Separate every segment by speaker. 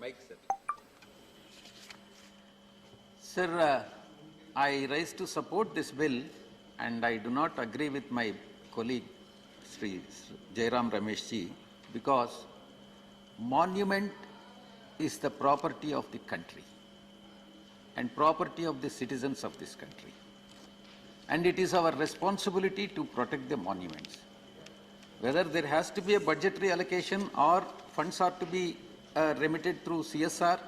Speaker 1: Mike, sir.
Speaker 2: Sir, I rise to support this bill, and I do not agree with my colleague Sri Jairam Rameshji, because monument is the property of the country and property of the citizens of this country. And it is our responsibility to protect the monuments. Whether there has to be a budgetary allocation or funds are to be remitted through CSR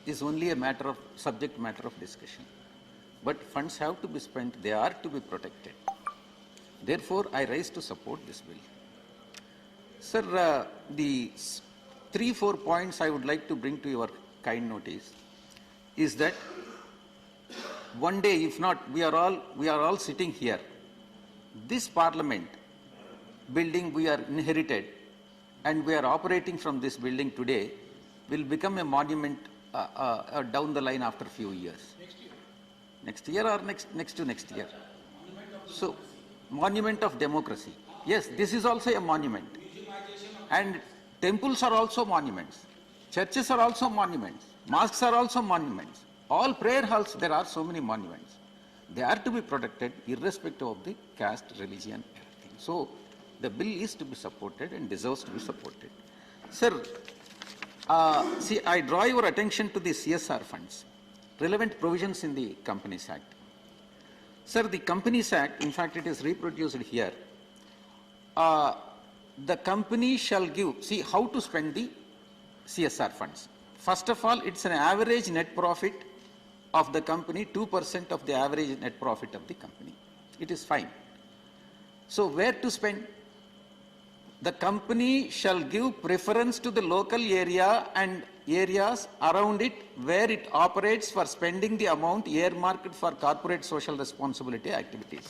Speaker 2: is only a matter of subject matter of discussion. But funds have to be spent, they are to be protected. Therefore, I rise to support this bill. Sir, the 3-4 points I would like to bring to your kind notice is that one day, if not, we are all sitting here. This Parliament building we are inherited and we are operating from this building today will become a monument down the line after a few years. Next year or next to next year. So, monument of democracy. Yes, this is also a monument. And temples are also monuments. Churches are also monuments. Mosques are also monuments. All prayer halls, there are so many monuments. They are to be protected irrespective of the caste, religion, everything. So, the bill is to be supported and deserves to be supported. Sir, see, I draw your attention to the CSR funds, relevant provisions in the Companies Act. Sir, the Companies Act, in fact, it is reproduced here. The company shall give, see how to spend the CSR funds. First of all, it's an average net profit of the company, 2% of the average net profit of the company. It is fine. So where to spend? The company shall give preference to the local area and areas around it where it operates for spending the amount earmarked for corporate social responsibility activities.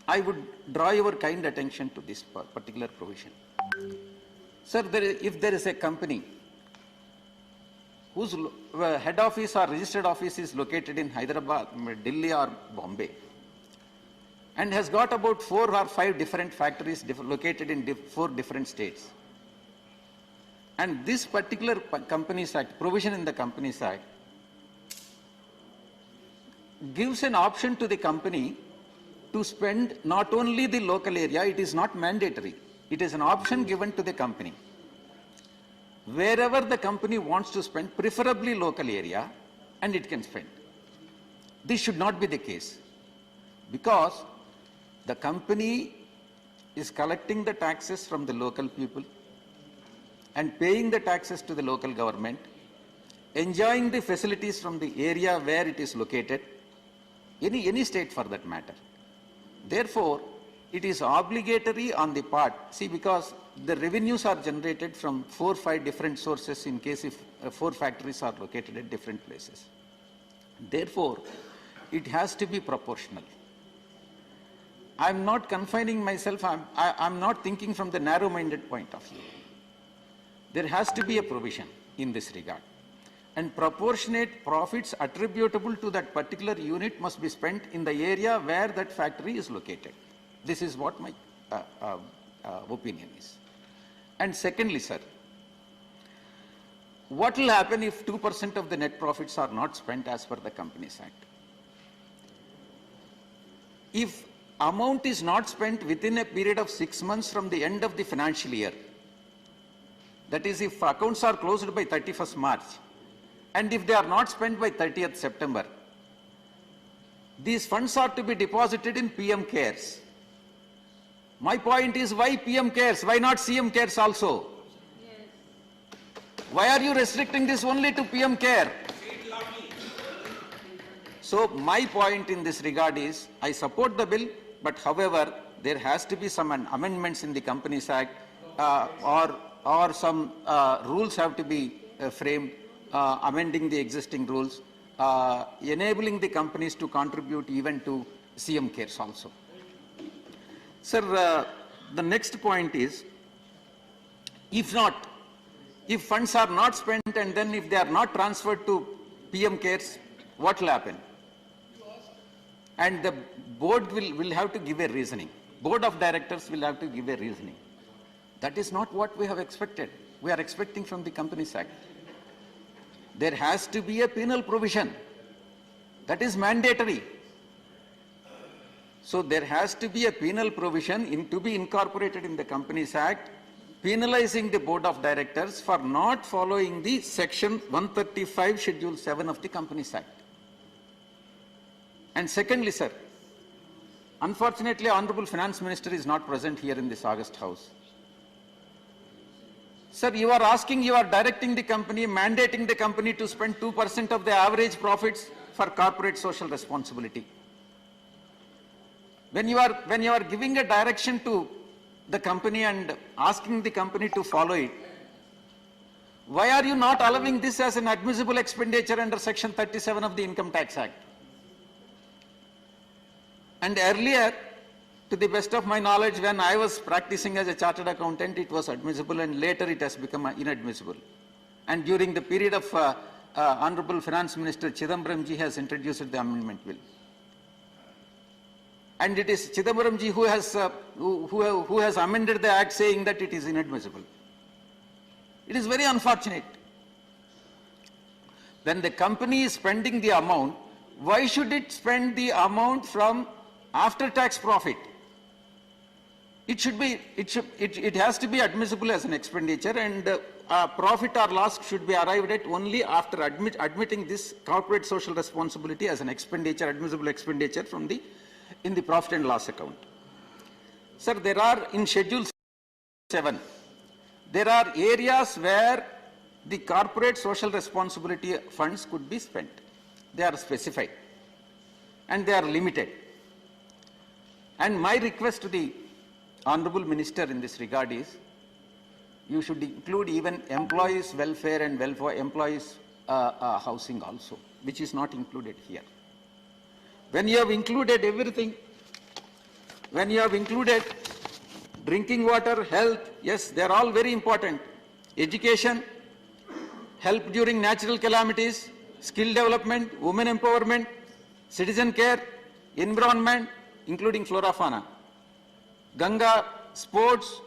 Speaker 2: I would draw your kind attention to this particular provision. Sir, if there is a company whose head office or registered office is located in Hyderabad, Delhi or Bombay, and has got about 4 or 5 different factories located in 4 different states. And this particular Companies Act, provision in the Companies Act, gives an option to the company to spend not only the local area, it is not mandatory, it is an option given to the company. Wherever the company wants to spend, preferably local area, and it can spend. This should not be the case, because the company is collecting the taxes from the local people and paying the taxes to the local government, enjoying the facilities from the area where it is located, any state for that matter. Therefore, it is obligatory on the part, see, because the revenues are generated from 4 or 5 different sources in case if 4 factories are located at different places. Therefore, it has to be proportional. I am not confining myself, I am not thinking from the narrow-minded point of view. There has to be a provision in this regard. And proportionate profits attributable to that particular unit must be spent in the area where that factory is located. This is what my opinion is. And secondly, sir, what will happen if 2% of the net profits are not spent as per the Companies Act? If amount is not spent within a period of 6 months from the end of the financial year, that is, if accounts are closed by 31st March, and if they are not spent by 30th September, these funds are to be deposited in PM CARES. My point is, why PM CARES? Why not CM CARES also? Yes. Why are you restricting this only to PM CARE? So my point in this regard is, I support the bill, but however, there has to be some amendments in the Companies Act or some rules have to be framed, amending the existing rules, enabling the companies to contribute even to CM CARES also. Sir, the next point is, if funds are not spent and then if they are not transferred to PM CARES, what will happen? And the board will have to give a reasoning. Board of directors will have to give a reasoning. That is not what we have expected. We are expecting from the Companies Act. there has to be a penal provision. That is mandatory. So there has to be a penal provision to be incorporated in the Companies Act, penalizing the board of directors for not following the section 135 schedule 7 of the Companies Act. And secondly, sir, unfortunately, Honorable Finance Minister is not present here in this August House. Sir, you are directing the company, mandating the company to spend 2% of the average profits for corporate social responsibility. When you are giving a direction to the company and asking the company to follow it, why are you not allowing this as an admissible expenditure under section 37 of the Income Tax Act? And earlier, to the best of my knowledge, when I was practicing as a chartered accountant, it was admissible, and later it has become inadmissible. And during the period of Honorable Finance Minister Chidambaram ji has introduced the amendment bill. And it is Chidambaram ji who has amended the act saying that it is inadmissible. It is very unfortunate. When the company is spending the amount, why should it spend the amount from after-tax profit? It has to be admissible as an expenditure, and profit or loss should be arrived at only after admitting this corporate social responsibility as an expenditure, admissible expenditure in the profit and loss account. Sir, there are in Schedule 7, there are areas where the corporate social responsibility funds could be spent. They are specified and they are limited. And my request to the Honorable Minister in this regard is, you should include even employees' welfare and employees' housing also, which is not included here. When you have included everything, when you have included drinking water, health, yes, they are all very important. Education, help during natural calamities, skill development, women empowerment, citizen care, environment, including flora fauna, Ganga, sports,